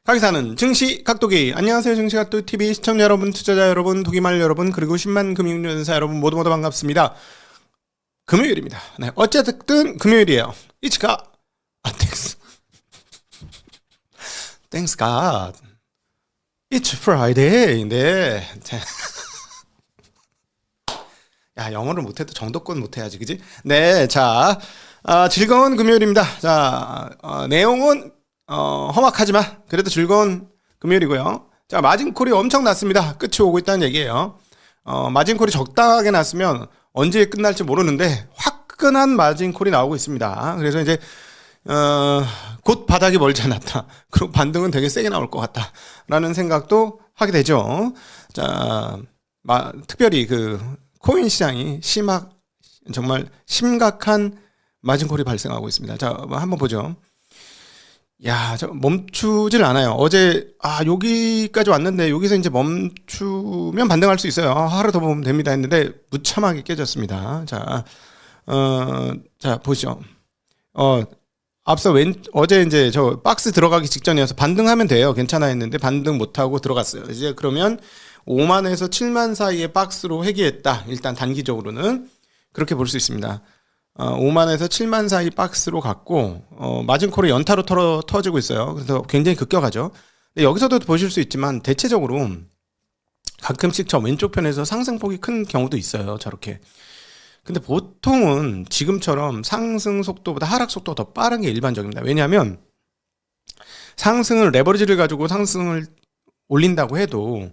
가기사는 증시 각도기. 안녕하세요, 증시 각도TV 시청자 여러분, 투자자 여러분, 도기말 여러분, 그리고 10만 금융연사 여러분 모두 반갑습니다. 금요일입니다. 네, 어쨌든 금요일이에요. 이치가 땡스 땡스 갓 It's Friday. 네. 야, 영어를 못해도 정도권 못해야지, 그지? 네, 자, 즐거운 금요일입니다. 자, 내용은 험악하지만 그래도 즐거운 금요일이고요. 자, 마진콜이 엄청 났습니다. 끝이 오고 있다는 얘기예요. 마진콜이 적당하게 났으면 언제 끝날지 모르는데 화끈한 마진콜이 나오고 있습니다. 그래서 이제 곧 바닥이 멀지 않았다. 그리고 반등은 되게 세게 나올 것 같다라는 생각도 하게 되죠. 자, 특별히 그 코인 시장이 정말 심각한 마진콜이 발생하고 있습니다. 자, 한번 보죠. 야, 저 멈추질 않아요. 어제 여기까지 왔는데 여기서 이제 멈추면 반등할 수 있어요. 하루 더 보면 됩니다 했는데 무참하게 깨졌습니다. 자, 자 보시죠. 앞서 어제 이제 저 박스 들어가기 직전이어서 반등하면 돼요. 괜찮아 했는데 반등 못하고 들어갔어요. 이제 그러면 5만에서 7만 사이의 박스로 회귀했다. 일단 단기적으로는 그렇게 볼 수 있습니다. 5만에서 7만 사이 박스로 갔고 마진콜이 연타로 터지고 있어요. 그래서 굉장히 급격하죠. 근데 여기서도 보실 수 있지만 대체적으로 가끔씩 저 왼쪽 편에서 상승폭이 큰 경우도 있어요. 저렇게. 근데 보통은 지금처럼 상승 속도보다 하락 속도가 더 빠른 게 일반적입니다. 왜냐하면 상승을 레버리지를 가지고 상승을 올린다고 해도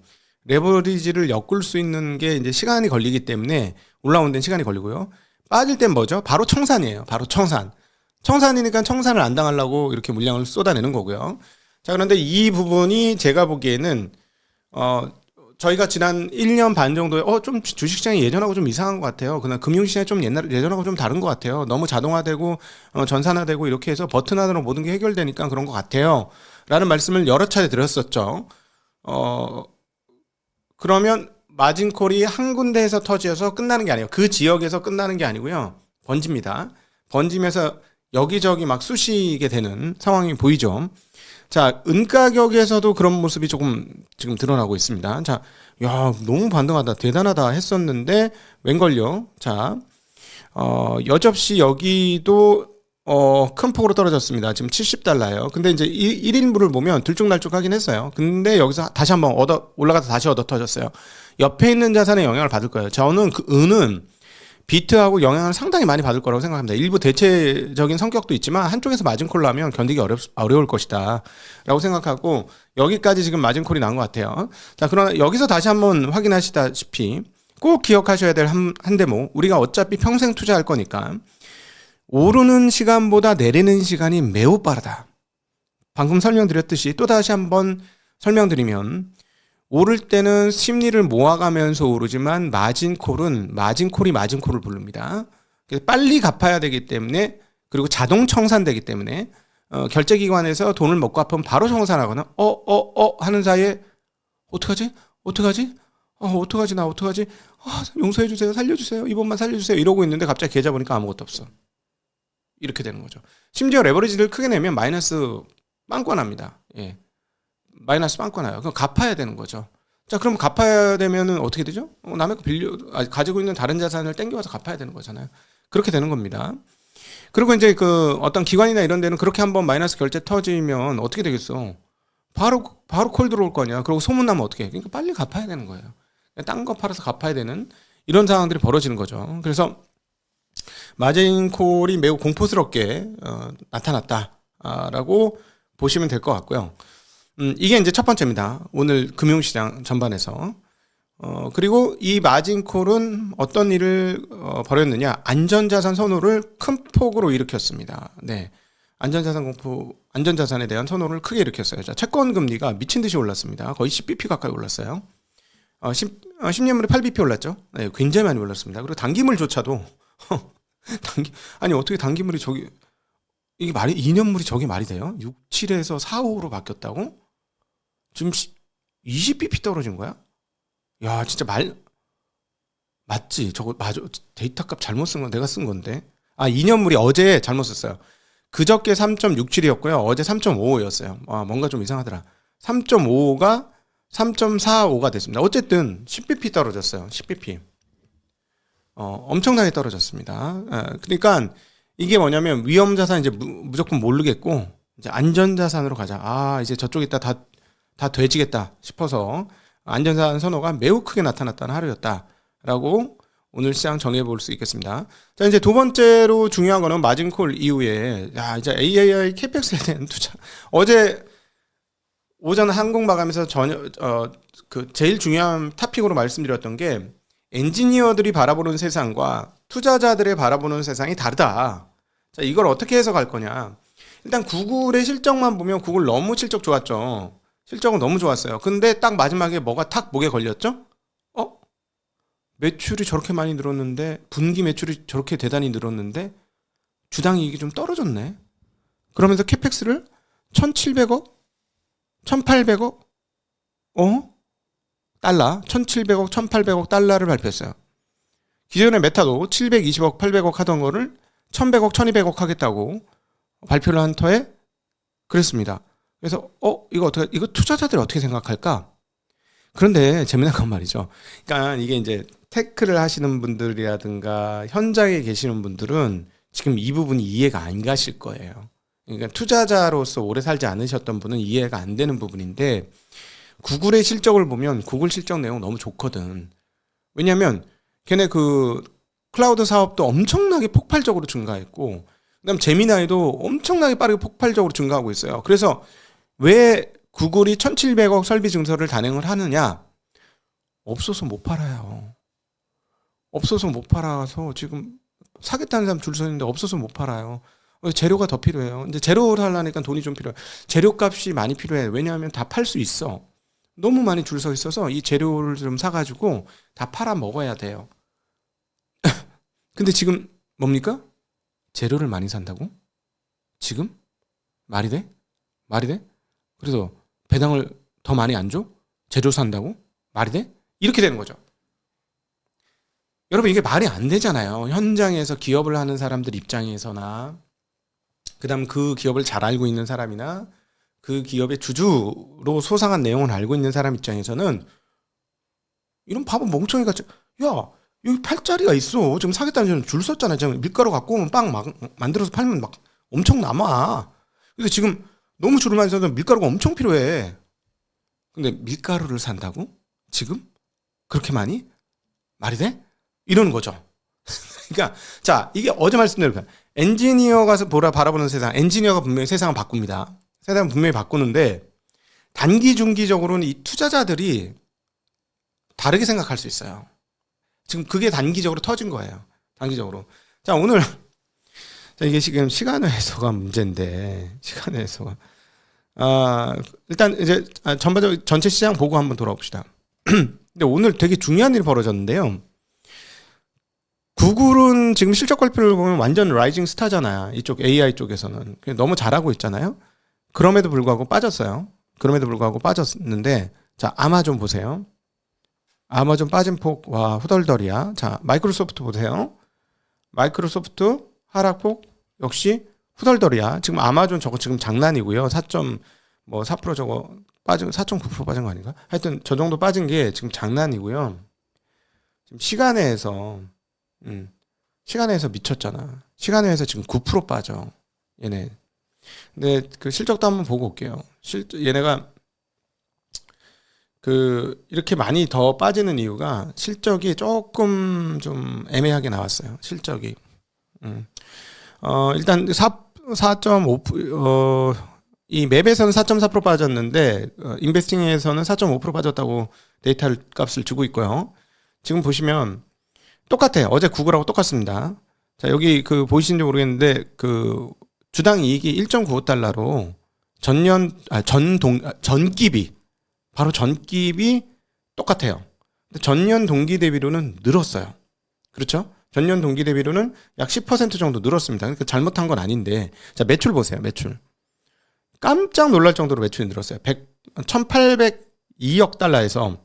레버리지를 엮을 수 있는 게 이제 시간이 걸리기 때문에 올라오는 데는 시간이 걸리고요. 빠질 땐 뭐죠? 바로 청산이에요. 바로 청산. 청산이니까 청산을 안 당하려고 이렇게 물량을 쏟아내는 거고요. 자, 그런데 이 부분이 제가 보기에는 저희가 지난 1년 반 정도에 좀 주식시장이 예전하고 좀 이상한 것 같아요. 그냥 금융시장이 좀 예전하고 좀 다른 것 같아요. 너무 자동화되고 전산화되고 이렇게 해서 버튼 하나로 모든 게 해결되니까 그런 것 같아요. 라는 말씀을 여러 차례 드렸었죠. 그러면 마진콜이 한 군데에서 터져서 끝나는 게 아니에요. 그 지역에서 끝나는 게 아니고요. 번집니다. 번지면서 여기저기 막 쑤시게 되는 상황이 보이죠. 자, 은가격에서도 그런 모습이 조금 지금 드러나고 있습니다. 자, 야, 너무 반등하다, 대단하다 했었는데 웬걸요? 자, 여접시 여기도 큰 폭으로 떨어졌습니다. 지금 70달러예요. 근데 이제 1인분을 보면 들쭉날쭉하긴 했어요. 근데 여기서 다시 한번 올라가서 다시 터졌어요. 옆에 있는 자산에 영향을 받을 거예요. 저는 그 은은 비트하고 영향을 상당히 많이 받을 거라고 생각합니다. 일부 대체적인 성격도 있지만 한쪽에서 마진콜 나면 견디기 어려울 것이다 라고 생각하고 여기까지 지금 마진콜이 나온 것 같아요. 자, 그러나 여기서 다시 한번 확인하시다시피 꼭 기억하셔야 될 한 대목, 우리가 어차피 평생 투자할 거니까 오르는 시간보다 내리는 시간이 매우 빠르다. 방금 설명드렸듯이 또 다시 한번 설명드리면 오를 때는 심리를 모아가면서 오르지만 마진콜이 마진콜을 부릅니다. 그래서 빨리 갚아야 되기 때문에, 그리고 자동 청산되기 때문에 결제기관에서 돈을 먹고 아프면 바로 청산하거나 하는 사이에 어떡하지? 용서해주세요, 살려주세요, 이번만 살려주세요 이러고 있는데 갑자기 계좌 보니까 아무것도 없어. 이렇게 되는 거죠. 심지어 레버리지를 크게 내면 마이너스 빵꾸 납니다. 예. 마이너스 빵꾸 나요. 그럼 갚아야 되는 거죠. 자, 그럼 갚아야 되면은 어떻게 되죠? 남의 거 가지고 있는 다른 자산을 땡겨와서 갚아야 되는 거잖아요. 그렇게 되는 겁니다. 그리고 이제 그 어떤 기관이나 이런 데는 그렇게 한번 마이너스 결제 터지면 어떻게 되겠어? 바로 콜 들어올 거 아니야. 그리고 소문나면 어떻게 해? 그러니까 빨리 갚아야 되는 거예요. 딴 거 팔아서 갚아야 되는 이런 상황들이 벌어지는 거죠. 그래서 마진콜이 매우 공포스럽게 나타났다라고 보시면 될 것 같고요. 이게 이제 첫 번째입니다. 오늘 금융시장 전반에서. 그리고 이 마진콜은 어떤 일을 벌였느냐. 안전자산 선호를 큰 폭으로 일으켰습니다. 네. 안전자산에 대한 선호를 크게 일으켰어요. 자, 채권 금리가 미친 듯이 올랐습니다. 거의 10bp 가까이 올랐어요. 10년물이 8bp 올랐죠. 네, 굉장히 많이 올랐습니다. 그리고 단기물조차도 아니 어떻게 단기물이 이게 2년물이 저게 말이 돼요? 6, 7에서 4, 5로 바뀌었다고? 지금 20bp 떨어진 거야? 야, 진짜 맞지? 저거 맞아. 데이터 값 잘못 쓴 건 내가 쓴 건데. 2년물이 어제 잘못 썼어요. 그저께 3.67이었고요. 어제 3.55였어요. 와, 뭔가 좀 이상하더라. 3.55가 3.45가 됐습니다. 어쨌든 10bp 떨어졌어요. 10bp. 엄청나게 떨어졌습니다. 그러니까 이게 뭐냐면 위험 자산 이제 무조건 모르겠고 이제 안전 자산으로 가자. 이제 저쪽 있다 다 돼지겠다 싶어서 안전 자산 선호가 매우 크게 나타났다는 하루였다라고 오늘 시장 정리해 볼 수 있겠습니다. 자, 이제 두 번째로 중요한 거는 마진콜 이후에 이제 AI 캐펙스에 대한 투자. 어제 오전 항공 마감에서 그 제일 중요한 토픽으로 말씀드렸던 게 엔지니어들이 바라보는 세상과 투자자들의 바라보는 세상이 다르다. 자, 이걸 어떻게 해석할 거냐? 일단 구글의 실적만 보면 구글 너무 실적 좋았죠. 실적은 너무 좋았어요. 근데 딱 마지막에 뭐가 탁 목에 걸렸죠? 매출이 저렇게 많이 늘었는데 분기 매출이 저렇게 대단히 늘었는데 주당 이익이 좀 떨어졌네. 그러면서 캐펙스를 1,700억? 1,800억? 달러? 1,700억, 1,800억 달러를 발표했어요. 기존의 메타도 720억, 800억 하던 거를 1,100억, 1,200억 하겠다고 발표를 한 터에 그랬습니다. 그래서 이거 투자자들이 어떻게 생각할까? 그런데 재미난 건 말이죠. 그러니까 이게 이제 테크를 하시는 분들이라든가 현장에 계시는 분들은 지금 이 부분이 이해가 안 가실 거예요. 그러니까 투자자로서 오래 살지 않으셨던 분은 이해가 안 되는 부분인데 구글의 실적을 보면 구글 실적 내용 너무 좋거든. 왜냐하면 걔네 그 클라우드 사업도 엄청나게 폭발적으로 증가했고 그다음 제미나이도 엄청나게 빠르게 폭발적으로 증가하고 있어요. 그래서 왜 구글이 1,700억 설비 증설을 단행을 하느냐? 없어서 못 팔아요. 없어서 못 팔아서 지금 사겠다는 사람 줄 서 있는데 없어서 못 팔아요. 재료가 더 필요해요. 이제 재료를 하려니까 돈이 좀 필요해. 재료값이 많이 필요해. 왜냐하면 다 팔 수 있어. 너무 많이 줄 서 있어서 이 재료를 좀 사가지고 다 팔아 먹어야 돼요. 근데 지금 뭡니까? 재료를 많이 산다고? 지금? 말이 돼? 말이 돼? 그래서 배당을 더 많이 안 줘? 재료 산다고? 말이 돼? 이렇게 되는 거죠. 여러분 이게 말이 안 되잖아요. 현장에서 기업을 하는 사람들 입장에서나 그다음 그 기업을 잘 알고 있는 사람이나 그 기업의 주주로 소상한 내용을 알고 있는 사람 입장에서는 이런 바보 멍청이 같이 여기 팔 자리가 있어. 지금 사겠다는 사람 줄 섰잖아. 지금 밀가루 갖고 오면 빵 막 만들어서 팔면 막 엄청 남아. 근데 지금 너무 줄을 많이 서서 밀가루가 엄청 필요해. 근데 밀가루를 산다고? 지금? 그렇게 많이? 말이 돼? 이러는 거죠. 그러니까 자 이게 어제 말씀드린 거야. 엔지니어가 바라보는 세상, 엔지니어가 분명히 세상을 바꿉니다. 세상을 분명히 바꾸는데 단기 중기적으로는 이 투자자들이 다르게 생각할 수 있어요. 지금 그게 단기적으로 터진 거예요. 단기적으로. 자 오늘 자, 이게 지금 시간 회소가 문제인데 시간 회소가 일단 이제 전반적으로 전체 시장 보고 한번 돌아봅시다. 근데 오늘 되게 중요한 일이 벌어졌는데요. 구글은 지금 실적 발표를 보면 완전 라이징 스타잖아요. 이쪽 AI 쪽에서는 너무 잘하고 있잖아요. 그럼에도 불구하고 빠졌어요. 그럼에도 불구하고 빠졌는데 자 아마존 보세요. 아마존 빠진 폭 와 후덜덜이야. 자 마이크로소프트 보세요. 마이크로소프트 하락폭 역시 후덜덜이야. 지금 아마존 저거 지금 장난이고요. 4% 저거 빠진 4.9% 빠진 거 아닌가? 하여튼 저 정도 빠진 게 지금 장난이고요. 지금 시간에서 미쳤잖아. 시간에서 지금 9% 빠져. 얘네. 근데 그 실적도 한번 보고 올게요. 얘네가 그 이렇게 많이 더 빠지는 이유가 실적이 조금 좀 애매하게 나왔어요. 실적이. 일단 4.5 이 맵에서는 4.4% 빠졌는데 인베스팅에서는 4.5% 빠졌다고 데이터 값을 주고 있고요. 지금 보시면 똑같아요. 어제 구글하고 똑같습니다. 자, 여기 그 보이시는지 모르겠는데 그 주당 이익이 1.95달러로 전기비 바로 전기비 똑같아요. 근데 전년 동기 대비로는 늘었어요. 그렇죠? 전년 동기 대비로는 약 10% 정도 늘었습니다. 그러니까 잘못한 건 아닌데 자, 매출 보세요. 매출. 깜짝 놀랄 정도로 매출이 늘었어요. 1,802억 달러에서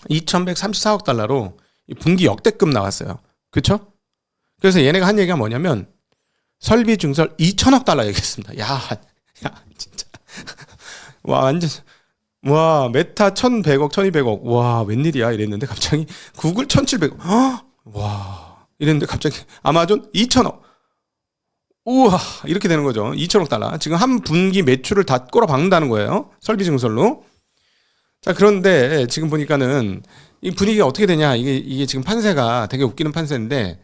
2,134억 달러로 분기 역대급 나왔어요. 그렇죠? 그래서 얘네가 한 얘기가 뭐냐면 설비 증설 2천억 달러 얘기했습니다. 야, 진짜. 와, 완전. 와, 메타 1,100억, 1,200억. 와, 웬일이야 이랬는데 갑자기 구글 1,700억. 와, 이랬는데 갑자기 아마존 2천억. 우와, 이렇게 되는 거죠. 2천억 달러. 지금 한 분기 매출을 다 꼬라박는다는 거예요. 설비 증설로. 자, 그런데 지금 보니까는 이 분위기가 어떻게 되냐. 이게 지금 판세가 되게 웃기는 판세인데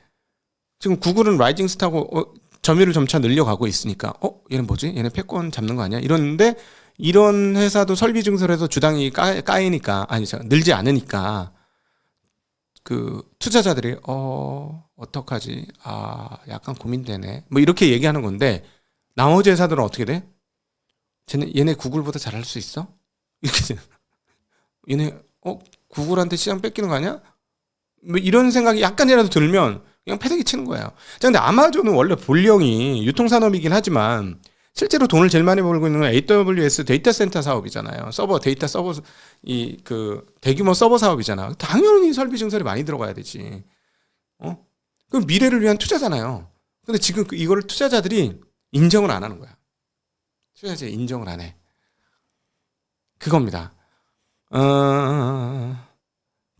지금 구글은 라이징 스타고 점유율을 점차 늘려가고 있으니까 얘는 뭐지? 얘네 패권 잡는 거 아니야? 이러는데 이런 회사도 설비 증설해서 주당이 까이니까 늘지 않으니까 그 투자자들이 어떡하지? 약간 고민되네. 뭐 이렇게 얘기하는 건데 나머지 회사들은 어떻게 돼? 얘네 구글보다 잘할 수 있어? 이렇게 얘네 구글한테 시장 뺏기는 거 아니야? 뭐 이런 생각이 약간이라도 들면 그냥 패대기 치는 거예요. 자, 근데 아마존은 원래 본령이 유통산업이긴 하지만 실제로 돈을 제일 많이 벌고 있는 건 AWS 데이터 센터 사업이잖아요. 데이터 서버 그 대규모 서버 사업이잖아. 당연히 설비 증설이 많이 들어가야 되지. 그럼 미래를 위한 투자잖아요. 근데 지금 이거를 투자자들이 인정을 안 하는 거야. 투자자들이 인정을 안 해. 그겁니다.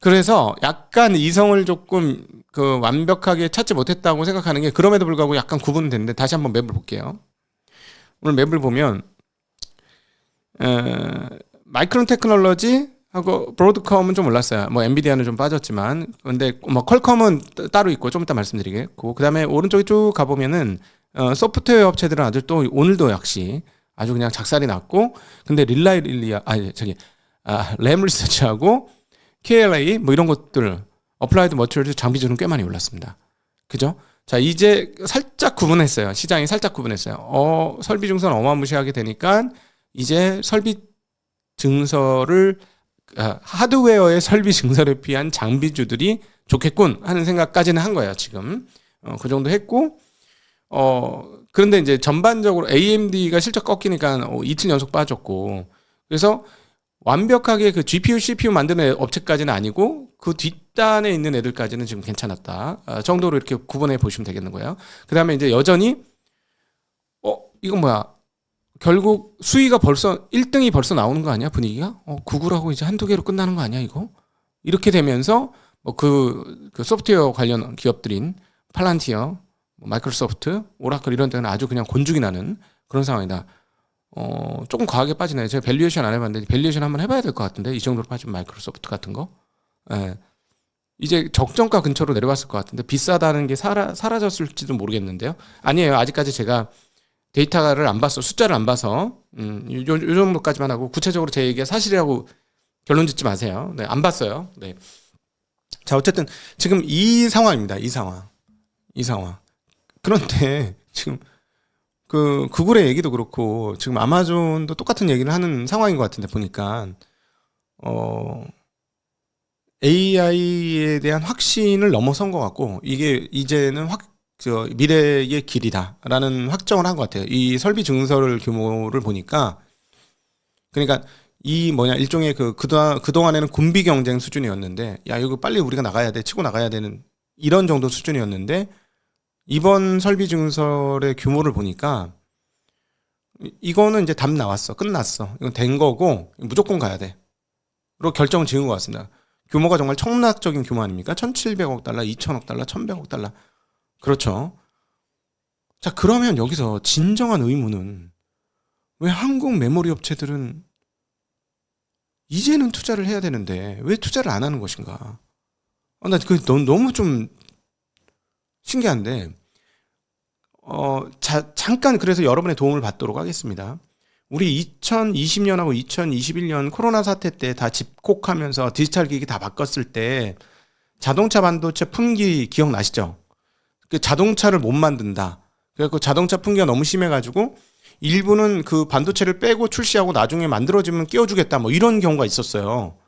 그래서 약간 이성을 조금 완벽하게 찾지 못했다고 생각하는 게 그럼에도 불구하고 약간 구분은 되는데 다시 한번 맵을 볼게요. 오늘 맵을 보면 마이크론 테크놀로지하고 브로드컴은 좀 올랐어요. 뭐 엔비디아는 좀 빠졌지만 근데 뭐 퀄컴은 따로 있고 좀 이따 말씀드리겠고 그다음에 오른쪽에 쭉 가보면은 소프트웨어 업체들은 아주 또 오늘도 역시 아주 그냥 작살이 났고 근데 램 리서치하고 KLA 뭐 이런 것들 어플라이드 머티리얼즈 장비주는 꽤 많이 올랐습니다. 그죠? 자, 이제 살짝 구분했어요. 시장이 살짝 구분했어요. 설비 증설 어마무시하게 되니까 이제 설비 증설을 하드웨어의 설비 증설에 피한 장비주들이 좋겠군 하는 생각까지는 한 거예요. 지금 그 정도 했고 그런데 이제 전반적으로 AMD가 실적 꺾이니까 이틀 연속 빠졌고 그래서 완벽하게 그 GPU, CPU 만드는 업체까지는 아니고 그 뒷단에 있는 애들까지는 지금 괜찮았다 정도로 이렇게 구분해 보시면 되겠는 거예요. 그 다음에 이제 여전히 이건 뭐야 결국 수위가 벌써 1등이 벌써 나오는 거 아니야 분위기가? 구글하고 이제 한두 개로 끝나는 거 아니야 이거? 이렇게 되면서 그 소프트웨어 관련 기업들인 팔란티어, 마이크로소프트, 오라클 이런 데는 아주 그냥 곤죽이 나는 그런 상황이다. 조금 과하게 빠지네요. 제가 밸류에이션 안 해봤는데 밸류에이션 한번 해봐야 될 것 같은데 이 정도로 빠지면 마이크로소프트 같은 거 이제 적정가 근처로 내려왔을 것 같은데 비싸다는 게 사라졌을지도 모르겠는데요. 아니에요. 아직까지 제가 데이터를 안 봤어. 숫자를 안 봐서 요 정도까지만 하고 구체적으로 제 얘기가 사실이라고 결론 짓지 마세요. 네, 안 봤어요. 네. 자, 어쨌든 지금 이 상황입니다. 이 상황. 그런데 지금 구글의 얘기도 그렇고 지금 아마존도 똑같은 얘기를 하는 상황인 것 같은데 보니까 AI에 대한 확신을 넘어선 것 같고 이게 이제는 미래의 길이다라는 확정을 한 것 같아요. 이 설비 증설 규모를 보니까 그러니까 일종의 그동안에는 군비 경쟁 수준이었는데 야 이거 빨리 우리가 나가야 돼 치고 나가야 되는 이런 정도 수준이었는데 이번 설비 증설의 규모를 보니까 이거는 이제 답 나왔어. 끝났어. 이건 된 거고 무조건 가야 돼. 로 결정을 지은 것 같습니다. 규모가 정말 청락적인 규모 아닙니까? 1,700억 달러, 2,000억 달러, 1,100억 달러. 그렇죠. 자, 그러면 여기서 진정한 의문은 왜 한국 메모리 업체들은 이제는 투자를 해야 되는데 왜 투자를 안 하는 것인가? 나 너무 좀 신기한데 잠깐 그래서 여러분의 도움을 받도록 하겠습니다. 우리 2020년하고 2021년 코로나 사태 때 다 집콕하면서 디지털 기기 다 바꿨을 때 자동차 반도체 품귀 기억나시죠? 그 자동차를 못 만든다. 그래서 자동차 품귀가 너무 심해가지고 일부는 그 반도체를 빼고 출시하고 나중에 만들어지면 끼워주겠다 뭐 이런 경우가 있었어요.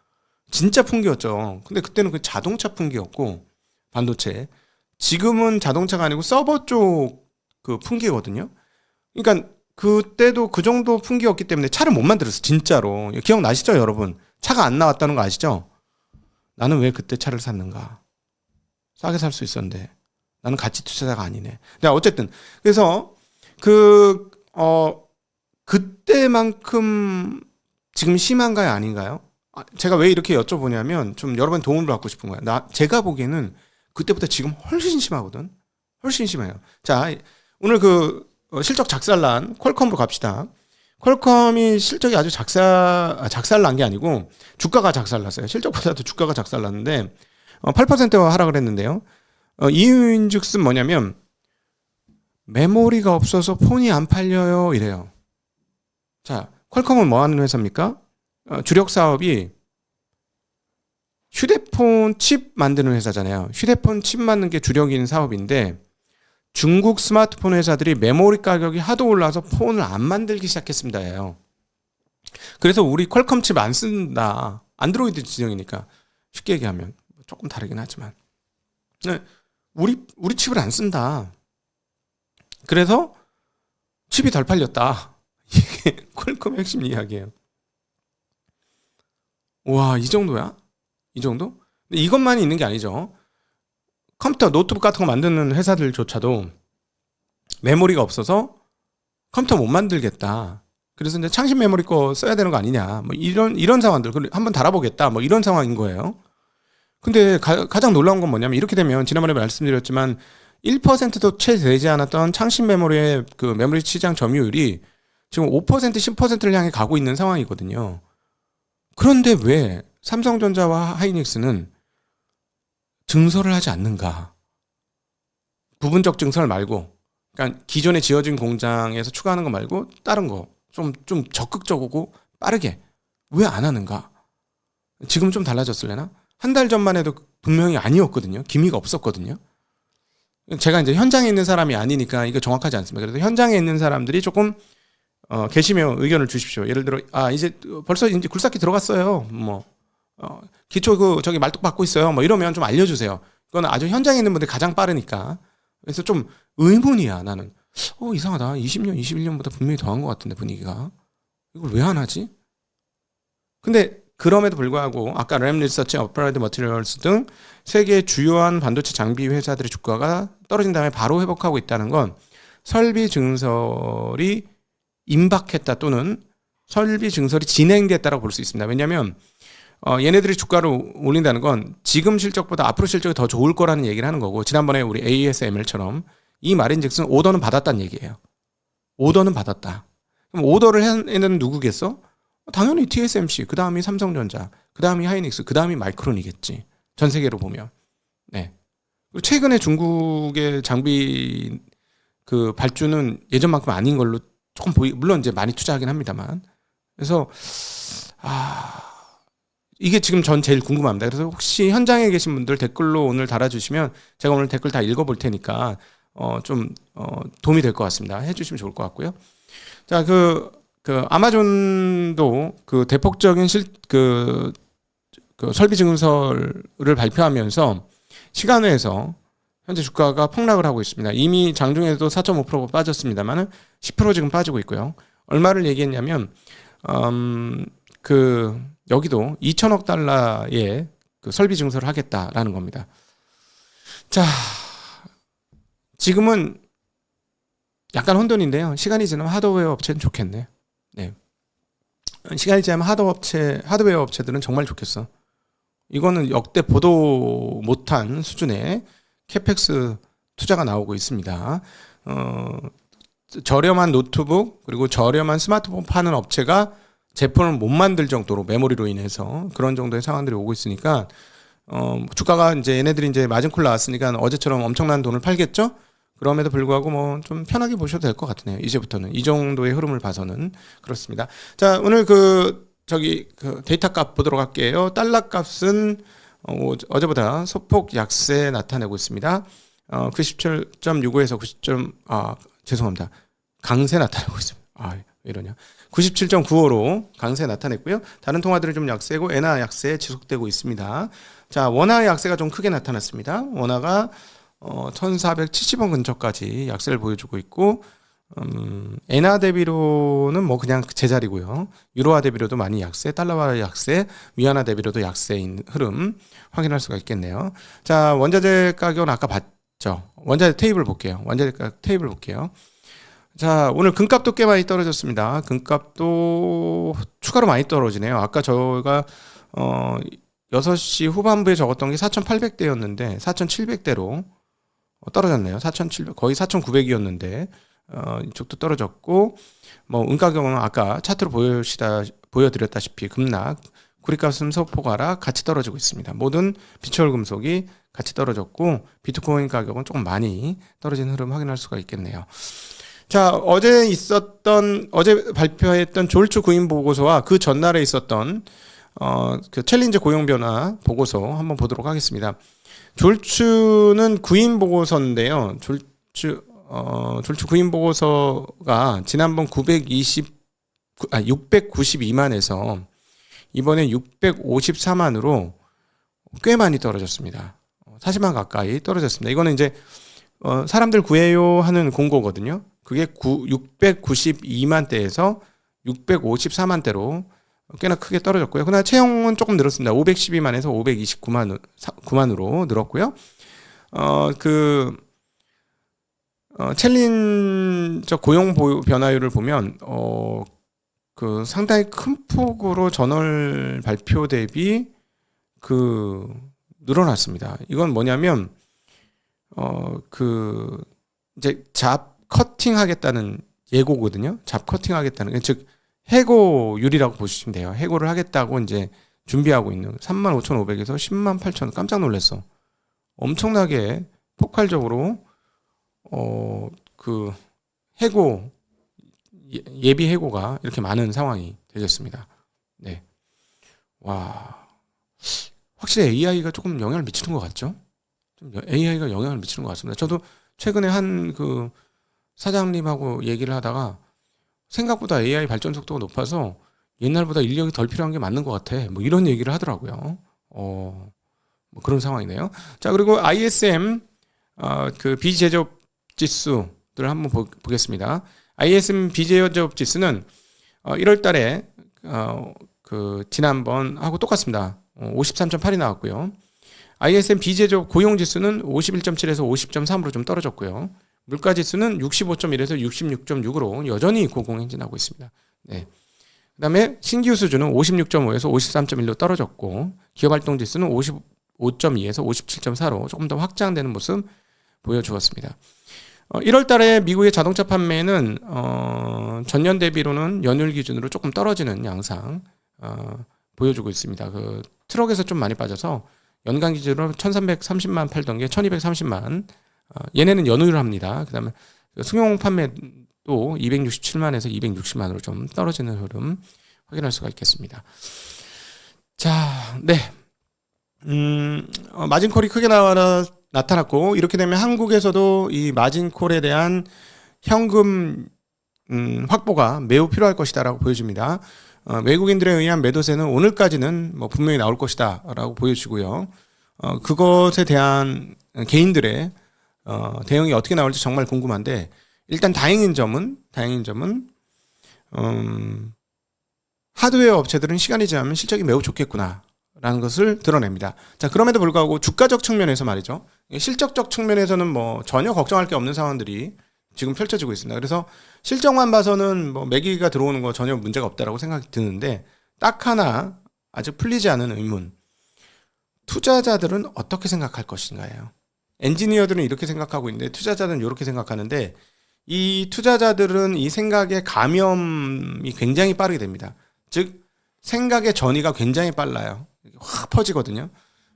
진짜 품귀였죠. 근데 그때는 그 자동차 품귀였고 반도체. 지금은 자동차가 아니고 서버 쪽 그 품귀거든요. 그러니까 그때도 그 정도 품귀였기 때문에 차를 못 만들었어. 진짜로. 기억나시죠 여러분? 차가 안 나왔다는 거 아시죠? 나는 왜 그때 차를 샀는가? 싸게 살 수 있었는데 나는 가치 투자자가 아니네. 자, 어쨌든 그래서 그때만큼 지금 심한가요, 아닌가요? 제가 왜 이렇게 여쭤보냐면 좀 여러분 도움을 받고 싶은 거야. 제가 보기에는 그때보다 지금 훨씬 심하거든. 훨씬 심해요. 자, 오늘 실적 작살난 퀄컴으로 갑시다. 퀄컴이 실적이 아주 작살난 게 아니고 주가가 작살났어요. 실적보다도 주가가 작살났는데 8% 하락을 했는데요. 이유인즉슨 뭐냐면 메모리가 없어서 폰이 안 팔려요 이래요. 자, 퀄컴은 뭐 하는 회사입니까? 주력 사업이 휴대폰 칩 만드는 회사잖아요. 휴대폰 칩 만드는 게 주력인 사업인데 중국 스마트폰 회사들이 메모리 가격이 하도 올라서 폰을 안 만들기 시작했습니다. 그래서 우리 퀄컴 칩 안 쓴다. 안드로이드 지정이니까 쉽게 얘기하면 조금 다르긴 하지만 우리 칩을 안 쓴다. 그래서 칩이 덜 팔렸다. 이게 퀄컴의 핵심 이야기예요. 와, 이 정도야? 이 정도? 근데 이것만이 있는 게 아니죠. 컴퓨터, 노트북 같은 거 만드는 회사들조차도 메모리가 없어서 컴퓨터 못 만들겠다. 그래서 이제 창신 메모리 거 써야 되는 거 아니냐. 뭐 이런 상황들. 한번 달아보겠다. 뭐 이런 상황인 거예요. 근데 가장 놀라운 건 뭐냐면 이렇게 되면 지난번에 말씀드렸지만 1%도 채 되지 않았던 창신 메모리의 그 메모리 시장 점유율이 지금 5% 10%를 향해 가고 있는 상황이거든요. 그런데 왜 삼성전자와 하이닉스는 증설을 하지 않는가? 부분적 증설 말고, 그러니까 기존에 지어진 공장에서 추가하는 거 말고 다른 거 좀 적극적이고 빠르게 왜 안 하는가? 지금 좀 달라졌을래나? 한 달 전만 해도 분명히 아니었거든요. 기미가 없었거든요. 제가 이제 현장에 있는 사람이 아니니까 이거 정확하지 않습니다. 그래서 현장에 있는 사람들이 조금 계시면 의견을 주십시오. 예를 들어 이제 벌써 이제 굴삭기 들어갔어요. 뭐 기초 저기 말뚝 받고 있어요. 뭐 이러면 좀 알려주세요. 그건 아주 현장에 있는 분들이 가장 빠르니까. 그래서 좀 의문이야 나는. 이상하다. 20년, 21년보다 분명히 더한 것 같은데 분위기가. 이걸 왜 안 하지? 근데 그럼에도 불구하고 아까 램 리서치, 어플라이드 머티리얼스 등 세계 주요한 반도체 장비 회사들의 주가가 떨어진 다음에 바로 회복하고 있다는 건 설비 증설이 임박했다 또는 설비 증설이 진행됐다라고 볼 수 있습니다. 왜냐하면 얘네들이 주가를 올린다는 건 지금 실적보다 앞으로 실적이 더 좋을 거라는 얘기를 하는 거고, 지난번에 우리 ASML처럼 이 말인즉슨 오더는 받았다는 얘기예요. 오더는 받았다. 그럼 오더를 해는 누구겠어? 당연히 TSMC, 그 다음이 삼성전자, 그 다음이 하이닉스, 그 다음이 마이크론이겠지. 전 세계로 보면. 네. 그리고 최근에 중국의 장비 그 발주는 예전만큼 아닌 걸로 조금 물론 이제 많이 투자하긴 합니다만. 그래서 이게 지금 전 제일 궁금합니다. 그래서 혹시 현장에 계신 분들 댓글로 오늘 달아주시면 제가 오늘 댓글 다 읽어볼 테니까 도움이 될 것 같습니다. 해주시면 좋을 것 같고요. 자, 아마존도 그 대폭적인 그 설비 증설을 발표하면서 시간외에서 현재 주가가 폭락을 하고 있습니다. 이미 장중에도 4.5% 빠졌습니다만은 10% 지금 빠지고 있고요. 얼마를 얘기했냐면 여기도 2천억 달러의 그 설비 증설을 하겠다라는 겁니다. 자, 지금은 약간 혼돈인데요. 시간이 지나면 하드웨어 업체는 좋겠네. 네. 시간이 지나면 하드웨어 업체들은 정말 좋겠어. 이거는 역대 보도 못한 수준의 캐펙스 투자가 나오고 있습니다. 저렴한 노트북 그리고 저렴한 스마트폰 파는 업체가 제품을 못 만들 정도로 메모리로 인해서 그런 정도의 상황들이 오고 있으니까 주가가 이제 얘네들이 이제 마진콜 나왔으니까 어제처럼 엄청난 돈을 팔겠죠? 그럼에도 불구하고 뭐 좀 편하게 보셔도 될 것 같네요. 이제부터는 이 정도의 흐름을 봐서는 그렇습니다. 자, 오늘 데이터 값 보도록 할게요. 달러 값은 어제보다 소폭 약세 나타내고 있습니다. 97.65에서 90. 강세 나타내고 있습니다. 왜 이러냐. 97.95로 강세 나타냈고요. 다른 통화들은 좀 약세고 엔화 약세 지속되고 있습니다. 자, 원화의 약세가 좀 크게 나타났습니다. 원화가 1470원 근처까지 약세를 보여주고 있고, 엔화 대비로는 뭐 그냥 제자리고요. 유로화 대비로도 많이 약세, 달러화 약세, 위안화 대비로도 약세인 흐름 확인할 수가 있겠네요. 자, 원자재 가격은 아까 봤죠. 원자재 테이블 볼게요. 원자재 테이블 볼게요. 자, 오늘 금값도 꽤 많이 떨어졌습니다. 금값도 추가로 많이 떨어지네요. 아까 저희가 6시 후반부에 적었던 게 4,800대였는데 4,700대로 떨어졌네요. 4,700, 거의 4,900이었는데 이쪽도 떨어졌고, 뭐 은가격은 아까 차트로 보여드렸다시피 급락, 구리가스 소포 하락 같이 떨어지고 있습니다. 모든 비추얼 금속이 같이 떨어졌고, 비트코인 가격은 조금 많이 떨어진 흐름 확인할 수가 있겠네요. 자, 어제 발표했던 졸츠 구인 보고서와 그 전날에 있었던 그 챌린저 고용 변화 보고서 한번 보도록 하겠습니다. 졸츠는 구인 보고서인데요. 졸츠 구인 보고서가 지난번 692만에서 이번에 654만으로 꽤 많이 떨어졌습니다. 40만 가까이 떨어졌습니다. 이거는 이제 사람들 구해요 하는 공고거든요. 그게 692만 대에서 654만 대로 꽤나 크게 떨어졌고요. 그러나 채용은 조금 늘었습니다. 512만에서 529만으로 늘었고요. 챌린저 고용 변화율을 보면 그 상당히 큰 폭으로 전월 발표 대비 늘어났습니다. 이건 뭐냐면 이제 잡 커팅 하겠다는 예고거든요. 잡 커팅 하겠다는, 즉 해고율이라고 보시면 돼요. 해고를 하겠다고 이제 준비하고 있는 35,500에서 108,000. 깜짝 놀랐어. 엄청나게 폭발적으로 그 해고, 예비 해고가 이렇게 많은 상황이 되겠습니다. 네. 와, 확실히 AI가 조금 영향을 미치는 것 같죠? 좀 AI가 영향을 미치는 것 같습니다. 저도 최근에 한 사장님하고 얘기를 하다가 생각보다 AI 발전 속도가 높아서 옛날보다 인력이 덜 필요한 게 맞는 것 같아. 뭐 이런 얘기를 하더라고요. 뭐 그런 상황이네요. 자, 그리고 ISM 그 비제조업 지수들 한번 보겠습니다. ISM 비제조업 지수는 1월 달에 그 지난번 하고 똑같습니다. 53.8이 나왔고요. ISM 비제조업 고용 지수는 51.7에서 50.3으로 좀 떨어졌고요. 물가 지수는 65.1에서 66.6으로 여전히 고공행진하고 있습니다. 네. 그다음에 신기후 수준은 56.5에서 53.1로 떨어졌고, 기업 활동 지수는 55.2에서 57.4로 조금 더 확장되는 모습 보여주었습니다. 1월 달에 미국의 자동차 판매는 전년 대비로는 연율 기준으로 조금 떨어지는 양상 보여주고 있습니다. 그 트럭에서 좀 많이 빠져서 연간 기준으로 1,330만 팔던 게 1,230만. 얘네는 연휴를 합니다. 그 다음에 승용 판매도 267만에서 260만으로 좀 떨어지는 흐름 확인할 수가 있겠습니다. 자, 네. 마진콜이 크게 나타났고, 이렇게 되면 한국에서도 이 마진콜에 대한 현금 확보가 매우 필요할 것이다라고 보여집니다. 외국인들에 의한 매도세는 오늘까지는 뭐 분명히 나올 것이다라고 보여지고요. 그것에 대한 개인들의 대응이 어떻게 나올지 정말 궁금한데, 일단 다행인 점은 하드웨어 업체들은 시간이 지나면 실적이 매우 좋겠구나 라는 것을 드러냅니다. 자, 그럼에도 불구하고 주가적 측면에서 말이죠, 실적적 측면에서는 뭐 전혀 걱정할 게 없는 상황들이 지금 펼쳐지고 있습니다. 그래서 실적만 봐서는 뭐 매기가 들어오는 거 전혀 문제가 없다라고 생각이 드는데, 딱 하나 아직 풀리지 않은 의문, 투자자들은 어떻게 생각할 것인가요? 엔지니어들은 이렇게 생각하고 있는데 투자자들은 이렇게 생각하는데, 이 투자자들은 이 생각의 감염이 굉장히 빠르게 됩니다. 즉 생각의 전이가 굉장히 빨라요. 확 퍼지거든요.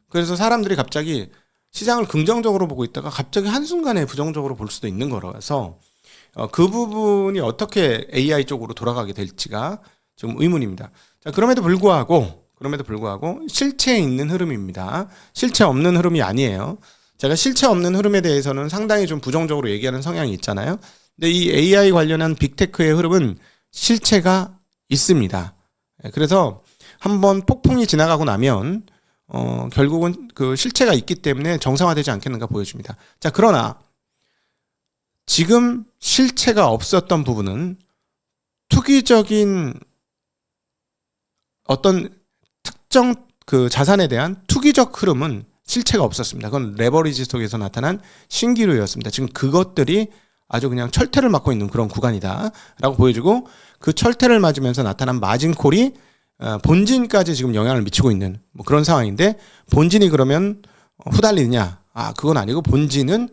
그래서 사람들이 갑자기 시장을 긍정적으로 보고 있다가 갑자기 한순간에 부정적으로 볼 수도 있는 거라서 그 부분이 어떻게 AI 쪽으로 돌아가게 될지가 좀 의문입니다. 자, 그럼에도 불구하고 실체에 있는 흐름입니다. 실체 없는 흐름이 아니에요. 제가 실체 없는 흐름에 대해서는 상당히 좀 부정적으로 얘기하는 성향이 있잖아요. 근데 이 AI 관련한 빅테크의 흐름은 실체가 있습니다. 그래서 한번 폭풍이 지나가고 나면 결국은 그 실체가 있기 때문에 정상화되지 않겠는가 보여집니다. 자, 그러나 지금 실체가 없었던 부분은 투기적인 어떤 특정 그 자산에 대한 투기적 흐름은 실체가 없었습니다. 그건 레버리지 속에서 나타난 신기루였습니다. 지금 그것들이 아주 그냥 철퇴를 맞고 있는 그런 구간이다라고 보여주고, 그 철퇴를 맞으면서 나타난 마진콜이 본진까지 지금 영향을 미치고 있는 뭐 그런 상황인데, 본진이 그러면 후달리느냐? 그건 아니고 본진은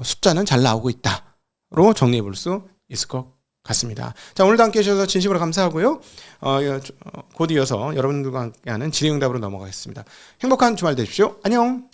숫자는 잘 나오고 있다로 정리해 볼 수 있을 것 같습니다. 자, 오늘도 함께 해주셔서 진심으로 감사하고요. 곧 이어서 여러분들과 함께하는 질의응답으로 넘어가겠습니다. 행복한 주말 되십시오. 안녕.